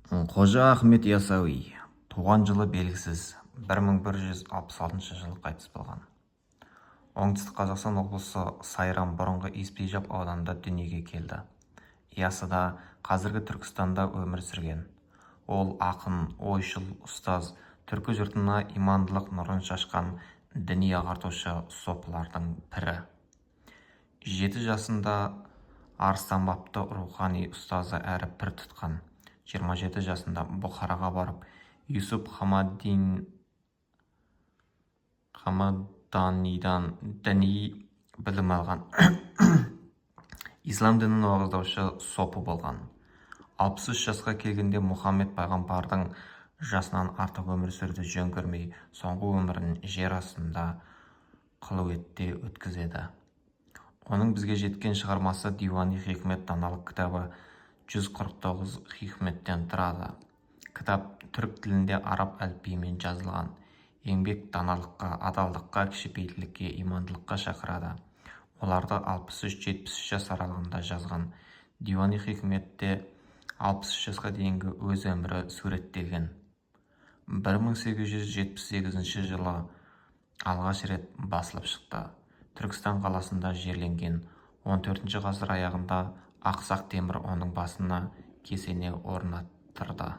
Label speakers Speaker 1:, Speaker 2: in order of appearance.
Speaker 1: Қожа Ахмет Ясауи, туған жылы белгісіз, 1166 жылы қайтыс болған. Оңтүстік Қазақстан облысы Сайрам бұрынғы Испежап ауданында дүниеге келді. Ясыда, қазіргі Түркістанда өмір сүрген. Ол ақын, ойшыл, ұстаз, түркі жұртына имандылық нұрын шашқан діни ағартушы сопылардың пірі. 7 жасында Арыстанбапты рухани ұстазы әрі пір тұтқан. 27 жасында Бұхараға барып, Юсуп Хамаданидан діни білім алған. Ислам дінін уағыздаушы сопы болған. 63 жасқа келгенде Мұхаммед пайғамбардың жасынан артық өмір сүруді жөн көрмей, соңғы өмірін жер астында қылуетте өткізеді. Оның бізге жеткен шығармасы Дивани хикмет даналық кітабы 149 хикметтен тұрады. Кітап түрік тілінде араб әліпбиімен жазылған. Еңбек даналыққа, адалдыққа, кішіпейілділікке, имандылыққа шақырады. Оларды 63-70 жас аралығында жазған. Дивани хикметте 63 жасқа дейінгі өз өмірі суреттелген. 1878 жылы алғаш рет басылып шықты. Түркістан қаласында жерленген. 14 ғасыр аяғында Ақсақ Темір оның басына кесене орнаттырды.